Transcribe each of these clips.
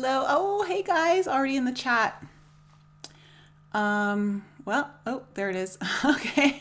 Hello. Oh, hey guys, already in the chat. There it is. Okay.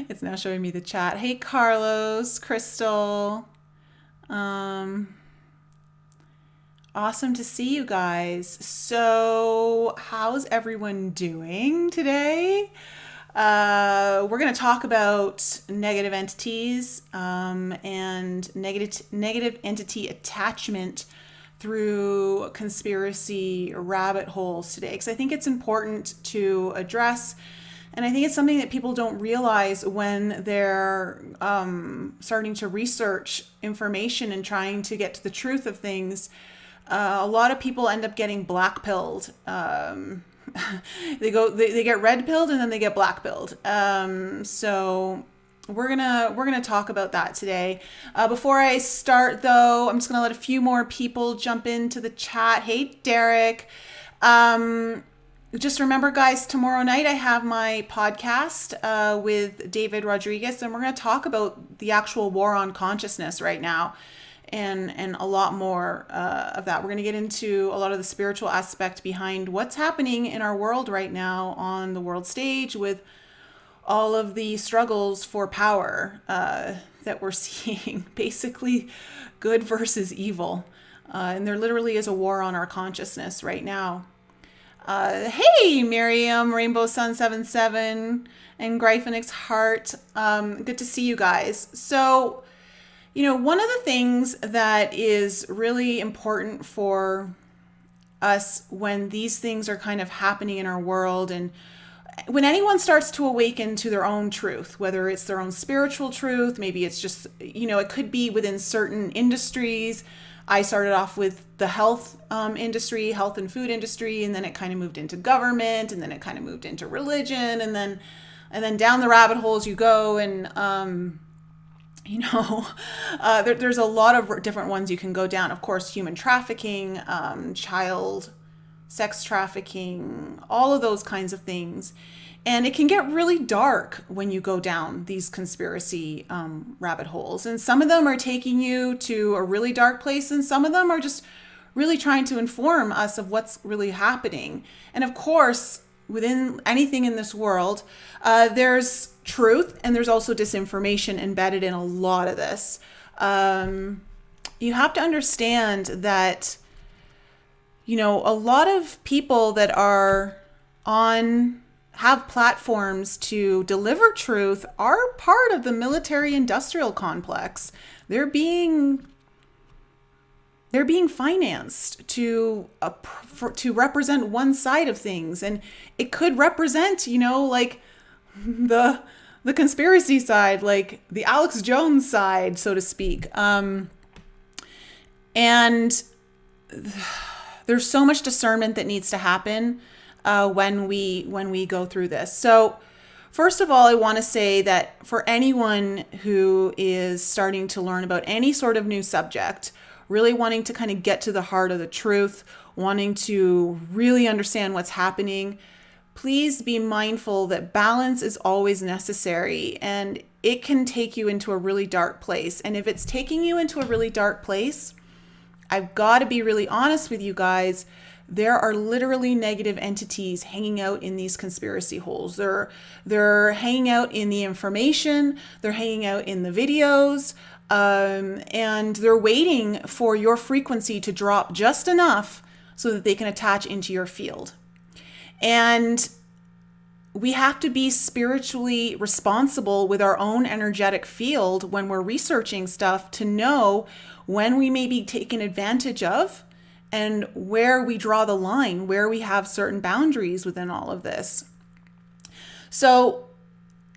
It's now showing me the chat. Hey Carlos, Crystal. Um, awesome to see you guys. So, how's everyone doing today? We're going to talk about negative entities and negative entity attachment through conspiracy rabbit holes today, because I think it's important to address. And I think it's something that people don't realize when they're starting to research information and trying to get to the truth of things. A lot of people end up getting black pilled. They get red pilled and then they get black pilled. So we're gonna talk about that today. Before I start, though, I'm just gonna let a few more people jump into the chat. Hey, Derek. Just remember, guys, tomorrow night I have my podcast with David Rodriguez, and we're gonna talk about the actual war on consciousness right now. And a lot more of that. We're going to get into a lot of the spiritual aspect behind what's happening in our world right now on the world stage with all of the struggles for power that we're seeing. Basically, good versus evil. And there literally is a war on our consciousness right now. Hey, Miriam, Rainbow Sun 77, and Gryphonix Heart. Good to see you guys. So, one of the things that is really important for us when these things are kind of happening in our world, and when anyone starts to awaken to their own truth, whether it's their own spiritual truth, maybe it's just, it could be within certain industries. I started off with the health industry, health and food industry, and then it kind of moved into government, and then it kind of moved into religion, and then down the rabbit holes you go, and there's a lot of different ones you can go down. Of course, human trafficking, child sex trafficking, all of those kinds of things. And it can get really dark when you go down these conspiracy rabbit holes. And some of them are taking you to a really dark place, and some of them are just really trying to inform us of what's really happening. And of course, within anything in this world, there's truth and there's also disinformation embedded in a lot of this. You have to understand that, a lot of people that have platforms to deliver truth are part of the military industrial complex. They're being financed to represent one side of things, and it could represent, like the conspiracy side, like the Alex Jones side, so to speak. And there's so much discernment that needs to happen when we go through this. So first of all, I want to say that for anyone who is starting to learn about any sort of new subject, really wanting to kind of get to the heart of the truth, wanting to really understand what's happening, please be mindful that balance is always necessary, and it can take you into a really dark place. And if it's taking you into a really dark place, I've got to be really honest with you guys. There are literally negative entities hanging out in these conspiracy holes. They're hanging out in the information. They're hanging out in the videos. And they're waiting for your frequency to drop just enough so that they can attach into your field. And we have to be spiritually responsible with our own energetic field when we're researching stuff to know when we may be taken advantage of and where we draw the line, where we have certain boundaries within all of this. So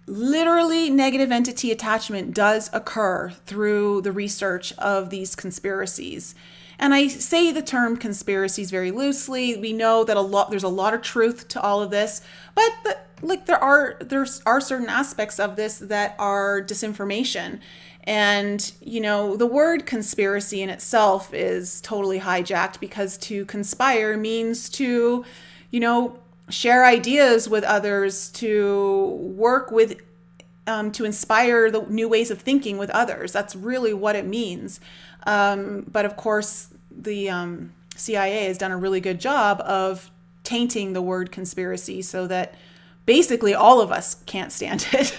literally, negative entity attachment does occur through the research of these conspiracies. And I say the term conspiracies very loosely. We know that there's a lot of truth to all of this, but there are certain aspects of this that are disinformation. And, the word conspiracy in itself is totally hijacked, because to conspire means to, share ideas with others, to work with, to inspire the new ways of thinking with others. That's really what it means. But of course, the CIA has done a really good job of tainting the word conspiracy so that basically all of us can't stand it,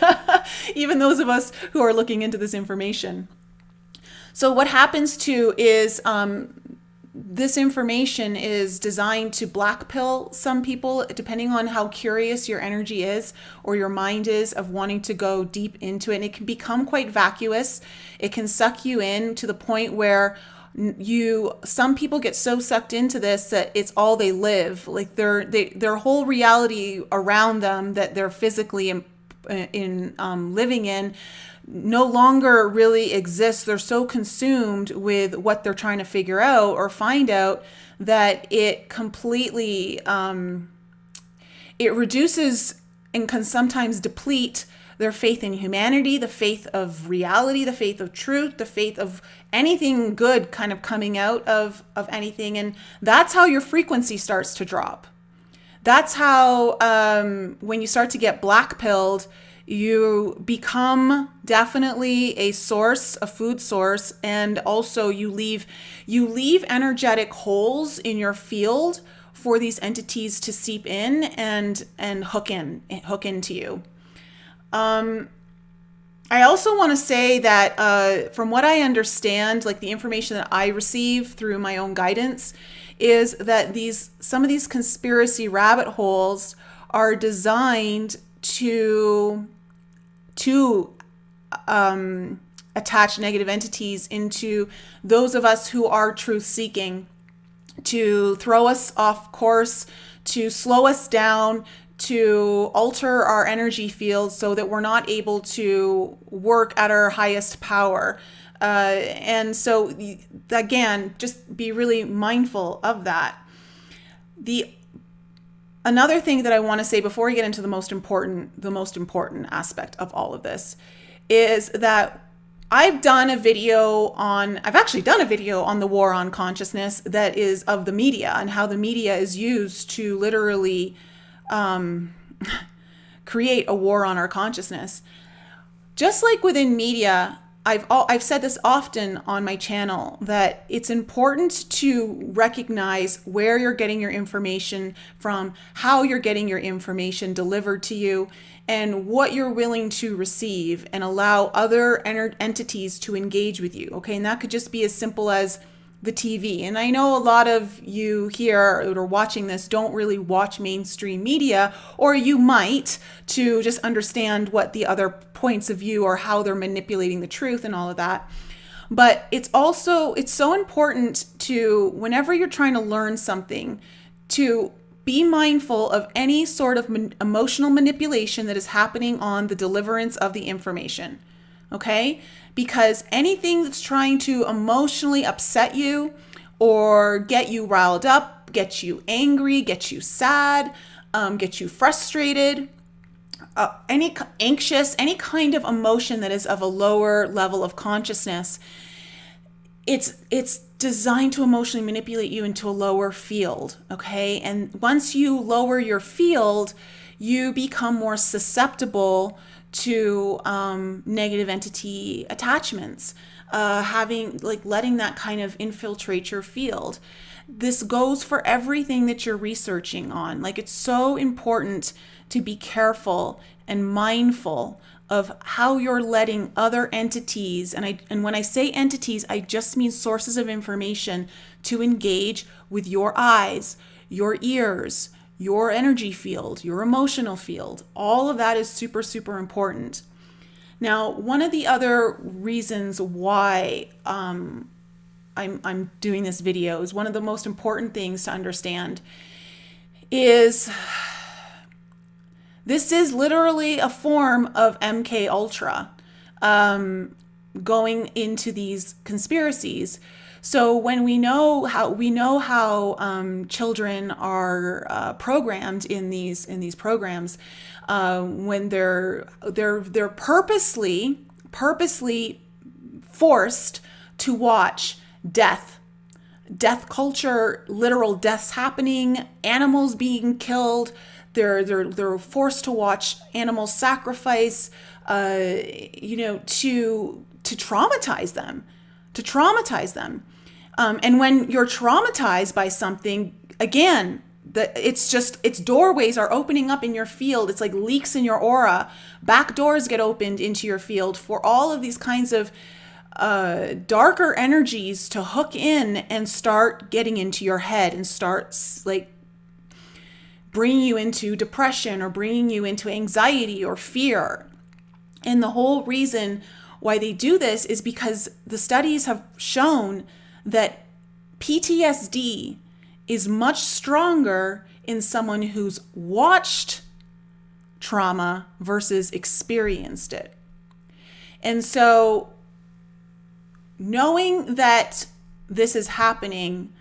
even those of us who are looking into this information. So what happens too is this information is designed to black pill some people, depending on how curious your energy is or your mind is of wanting to go deep into it. And it can become quite vacuous. It can suck you in to the point where some people get so sucked into this that it's all they live. Like their whole reality around them that they're physically living in no longer really exists. They're so consumed with what they're trying to figure out or find out that it completely it reduces and can sometimes deplete their faith in humanity, the faith of reality, the faith of truth, the faith of anything good kind of coming out of anything. And that's how your frequency starts to drop. That's how when you start to get black pilled, you become definitely a source, a food source, and also you leave energetic holes in your field for these entities to seep in and hook into you. I also want to say that from what I understand, like the information that I receive through my own guidance, is that some of these conspiracy rabbit holes are designed to attach negative entities into those of us who are truth seeking, to throw us off course, to slow us down, to alter our energy field so that we're not able to work at our highest power. And so again, just be really mindful of that. Another thing that I want to say before we get into the most important aspect of all of this is that I've actually done a video on the war on consciousness that is of the media and how the media is used to literally create a war on our consciousness. Just like within media, I've said this often on my channel, that it's important to recognize where you're getting your information from, how you're getting your information delivered to you, and what you're willing to receive, and allow other entities to engage with you. Okay, and that could just be as simple as the TV. And I know a lot of you here that are watching this don't really watch mainstream media, or you might, to just understand what the other points of view or how they're manipulating the truth and all of that. But it's so important to, whenever you're trying to learn something, to be mindful of any sort of emotional manipulation that is happening on the deliverance of the information. Okay? Because anything that's trying to emotionally upset you or get you riled up, get you angry, get you sad, get you frustrated, anxious, any kind of emotion that is of a lower level of consciousness, it's designed to emotionally manipulate you into a lower field, okay? And once you lower your field, you become more susceptible to negative entity attachments, letting that kind of infiltrate your field. This goes for everything that you're researching on. Like, it's so important to be careful and mindful of how you're letting other entities, and when I say entities, I just mean sources of information, to engage with your eyes, your ears, your energy field, your emotional field. All of that is super, super important. Now, one of the other reasons why I'm doing this video is, one of the most important things to understand is this is literally a form of MK Ultra going into these conspiracies. So when we know how children are programmed in these programs, when they're purposely forced to watch death culture, literal deaths happening, animals being killed. They're forced to watch animal sacrifice, to traumatize them. And when you're traumatized by something, again, it's doorways are opening up in your field. It's like leaks in your aura. Back doors get opened into your field for all of these kinds of darker energies to hook in and start getting into your head and start like bringing you into depression or bringing you into anxiety or fear. And the whole reason why they do this is because the studies have shown that PTSD is much stronger in someone who's watched trauma versus experienced it. And so knowing that this is happening,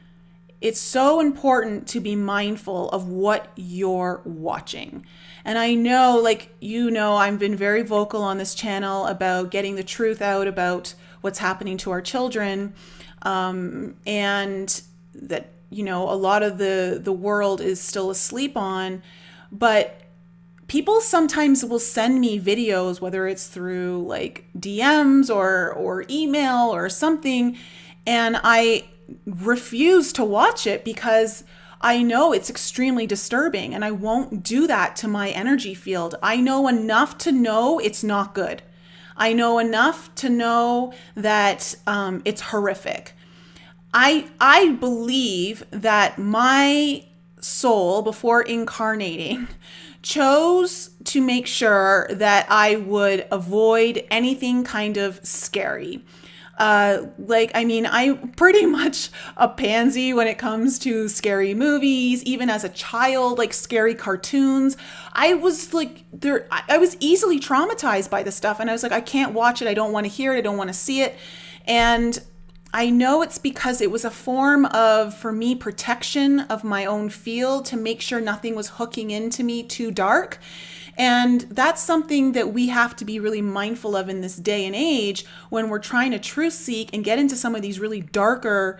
it's so important to be mindful of what you're watching. And I know, I've been very vocal on this channel about getting the truth out about what's happening to our children. And that, a lot of the world is still asleep on. But people sometimes will send me videos, whether it's through like DMs or email or something, and I refuse to watch it because I know it's extremely disturbing, and I won't do that to my energy field. I know enough to know it's not good. I know enough to know that it's horrific. I believe that my soul, before incarnating, chose to make sure that I would avoid anything kind of scary. I'm pretty much a pansy when it comes to scary movies. Even as a child, like scary cartoons, I was easily traumatized by this stuff. And I was like, I can't watch it. I don't want to hear it. I don't want to see it. And I know it's because it was a form of, for me, protection of my own field to make sure nothing was hooking into me too dark. And that's something that we have to be really mindful of in this day and age when we're trying to truth seek and get into some of these really darker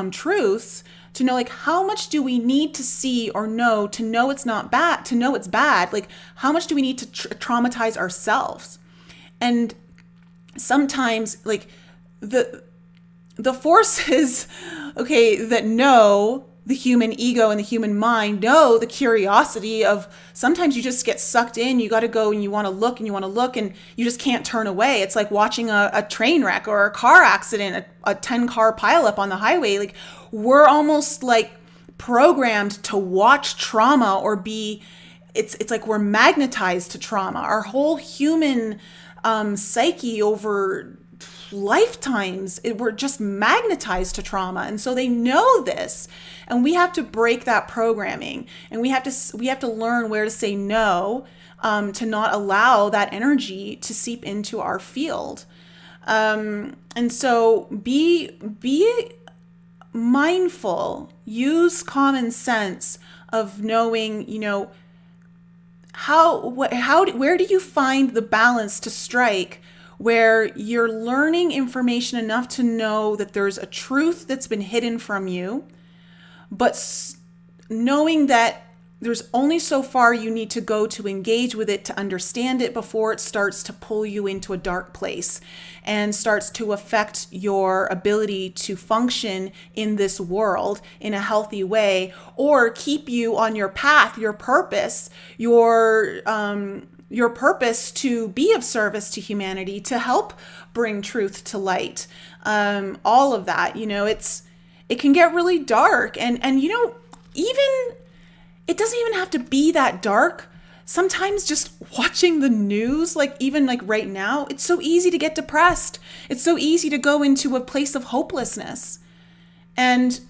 truths, to know, like, how much do we need to see or know to know it's not bad, to know it's bad? Like, how much do we need to traumatize ourselves? And sometimes, like, the forces, that know the human ego and the human mind, know the curiosity of, sometimes you just get sucked in. You got to go and you want to look and you just can't turn away. It's like watching a train wreck or a car accident, a 10-car pileup on the highway. Like, we're almost like programmed to watch trauma or it's like we're magnetized to trauma. Our whole human psyche over lifetimes, we're just magnetized to trauma. And so they know this, and we have to break that programming, and we have to learn where to say no, to not allow that energy to seep into our field. And so be mindful, use common sense of knowing, where do you find the balance to strike where you're learning information enough to know that there's a truth that's been hidden from you, but knowing that there's only so far you need to go to engage with it to understand it before it starts to pull you into a dark place and starts to affect your ability to function in this world in a healthy way, or keep you on your path, your purpose, your purpose to be of service to humanity, to help bring truth to light. All of that, it can get really dark, and even it doesn't even have to be that dark. Sometimes just watching the news, even right now, it's so easy to get depressed. It's so easy to go into a place of hopelessness. And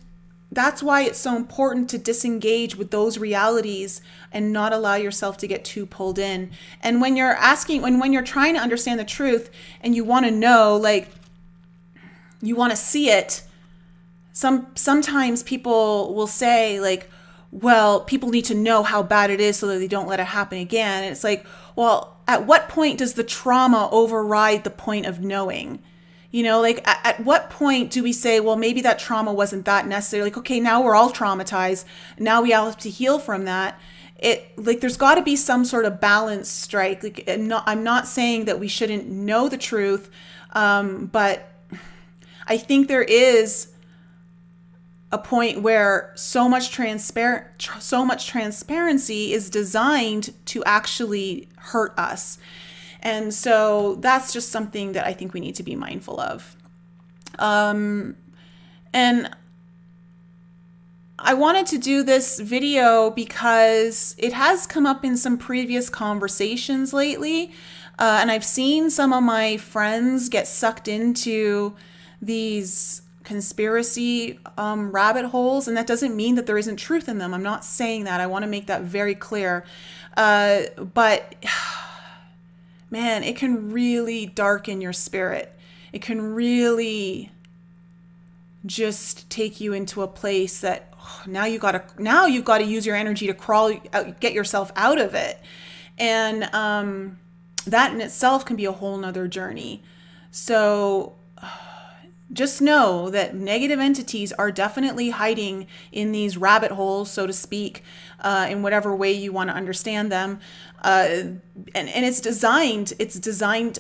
that's why it's so important to disengage with those realities and not allow yourself to get too pulled in. And when you're when you're trying to understand the truth and you want to know, you want to see it, sometimes people will say, well, people need to know how bad it is so that they don't let it happen again. And it's like, well, at what point does the trauma override the point of knowing? At what point do we say, well, maybe that trauma wasn't that necessary? Okay, now we're all traumatized. Now we all have to heal from that. There's got to be some sort of balance strike. I'm not saying that we shouldn't know the truth, but I think there is a point where so much transparency is designed to actually hurt us. And so that's just something that I think we need to be mindful of. And I wanted to do this video because it has come up in some previous conversations lately. And I've seen some of my friends get sucked into these conspiracy rabbit holes, and that doesn't mean that there isn't truth in them. I'm not saying that. I want to make that very clear. But man, it can really darken your spirit. It can really just take you into a place that now you've got to use your energy to crawl out, get yourself out of it. And that in itself can be a whole nother journey. So just know that negative entities are definitely hiding in these rabbit holes, so to speak, in whatever way you want to understand them. And it's designed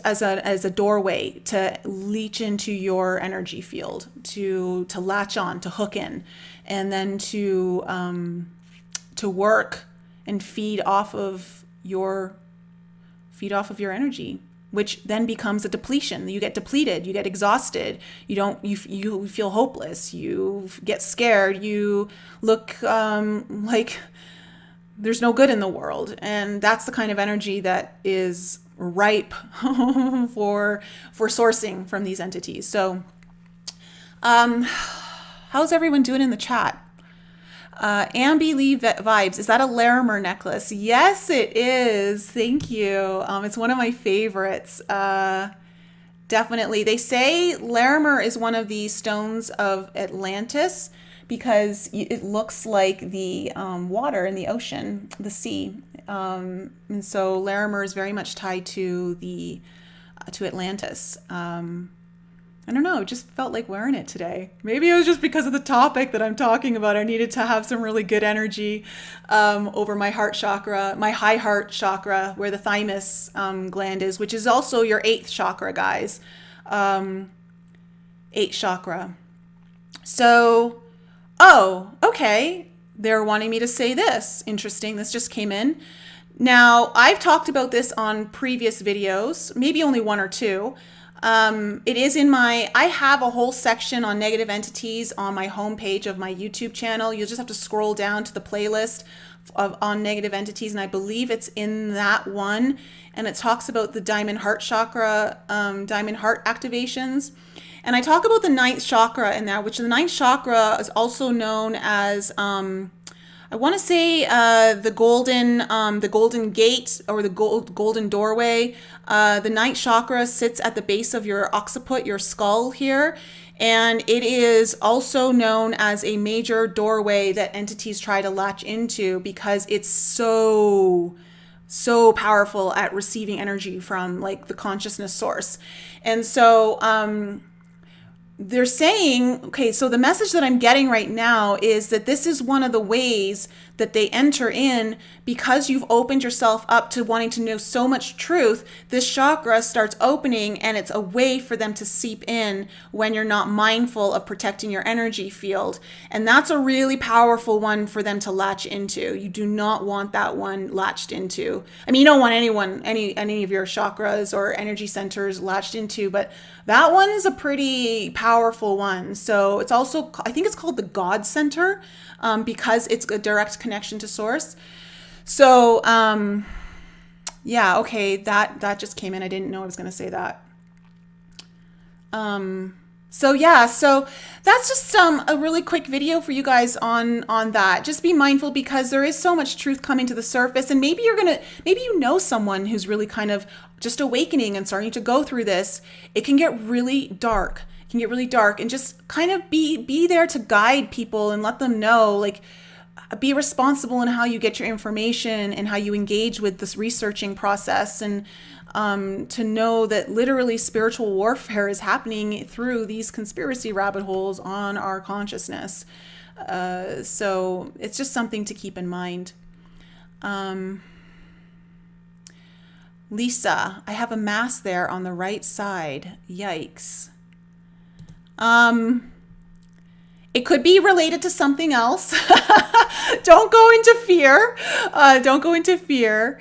as a doorway to leach into your energy field, to latch on, to hook in, and then to work and feed off of your energy, which then becomes a depletion. You get depleted, you get exhausted, you feel hopeless, you get scared, you look like there's no good in the world. And that's the kind of energy that is ripe for sourcing from these entities. So how's everyone doing in the chat? Ambi Lee Vibes, is that a Larimer necklace? Yes, it is. Thank you. It's one of my favorites. Definitely. They say Larimer is one of the stones of Atlantis because it looks like the water in the ocean, the sea. And so Larimer is very much tied to to Atlantis. I don't know, it just felt like wearing it today. Maybe it was just because of the topic that I'm talking about. I needed to have some really good energy over my heart chakra, my high heart chakra, where the thymus gland is, which is also your 8th chakra, guys. 8th chakra. So, okay. They're wanting me to say this. Interesting. This just came in. Now, I've talked about this on previous videos, maybe only one or two. It is I have a whole section on negative entities on my homepage of my YouTube channel. You'll just have to scroll down to the playlist on negative entities, and I believe it's in that one. And it talks about the diamond heart chakra, diamond heart activations. And I talk about the 9th chakra in there, which the 9th chakra is also known as, I want to say the golden gate or the golden doorway. The 9th chakra sits at the base of your occiput, your skull here. And it is also known as a major doorway that entities try to latch into because it's so powerful at receiving energy from like the consciousness source. And so, they're saying, okay, so the message that I'm getting right now is that this is one of the ways that they enter in because you've opened yourself up to wanting to know so much truth. This chakra starts opening and it's a way for them to seep in when you're not mindful of protecting your energy field. And that's a really powerful one for them to latch into. You do not want that one latched into. I mean, you don't want any of your chakras or energy centers latched into, but that one is a pretty powerful one. So it's also, I think it's called the God Center because it's a direct connection to source. So yeah, okay, that just came in. I didn't know I was going to say that. So that's just a really quick video for you guys on that. Just be mindful because there is so much truth coming to the surface, and maybe you know someone who's really kind of just awakening and starting to go through this. It can get really dark. And just kind of be there to guide people and let them know, like, be responsible in how you get your information and how you engage with this researching process, and to know that literally spiritual warfare is happening through these conspiracy rabbit holes on our consciousness. So it's just something to keep in mind. Lisa, I have a mass there on the right side. Yikes. It could be related to something else. Don't go into fear. Don't go into fear.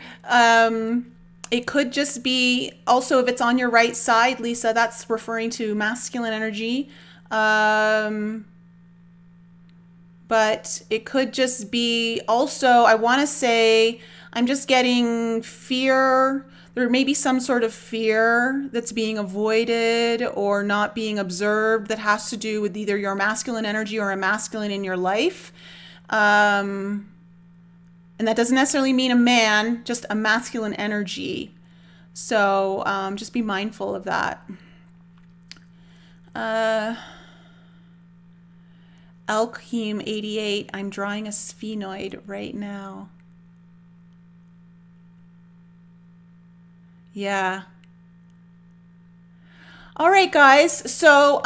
It could just be also if it's on your right side, Lisa, that's referring to masculine energy. But it could just be also, I want to say, I'm just getting fear. There may be some sort of fear that's being avoided or not being observed that has to do with either your masculine energy or a masculine in your life. And that doesn't necessarily mean a man, just a masculine energy. So just be mindful of that. Elkhim 88, I'm drawing a sphenoid right now. Yeah. All right, guys. So,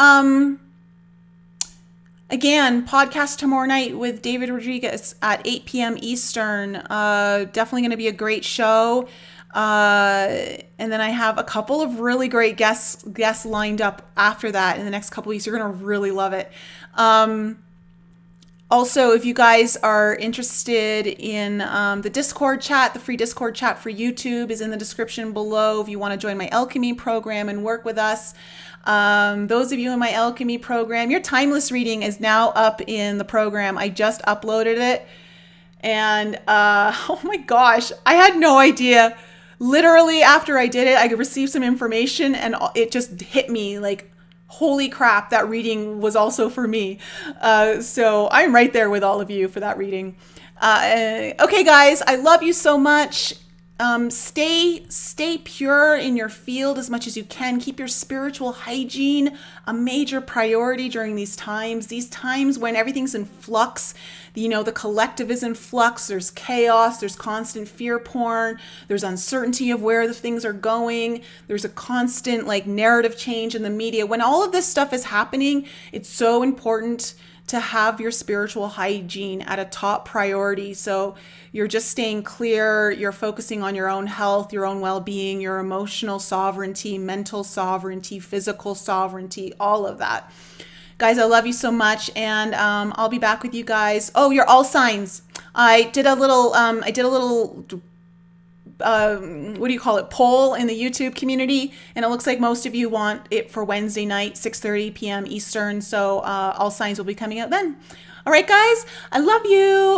again, podcast tomorrow night with David Rodriguez at 8 p.m. Eastern. Definitely going to be a great show. And then I have a couple of really great guests lined up after that in the next couple weeks. You're going to really love it. Also, if you guys are interested in the Discord chat, the free Discord chat for YouTube is in the description below. If you want to join my alchemy program and work with us, those of you in my alchemy program, your timeless reading is now up in the program. I just uploaded it. And oh my gosh, I had no idea. Literally after I did it, I received some information and it just hit me like, holy crap, that reading was also for me. So I'm right there with all of you for that reading. Okay, guys, I love you so much. Stay pure in your field as much as you can. Keep your spiritual hygiene a major priority during these times when everything's in flux. You know, the collective is in flux. There's chaos. There's constant fear porn. There's uncertainty of where the things are going. There's a constant like narrative change in the media. When all of this stuff is happening, it's so important to have your spiritual hygiene at a top priority. So you're just staying clear. You're focusing on your own health, your own well-being, your emotional sovereignty, mental sovereignty, physical sovereignty, all of that. Guys, I love you so much, and I'll be back with you guys. Oh, you're all signs. I did a little what do you call it, poll in the YouTube community, and it looks like most of you want it for Wednesday night, 6:30 p.m. Eastern. So all signs will be coming out then. All right, guys, I love you.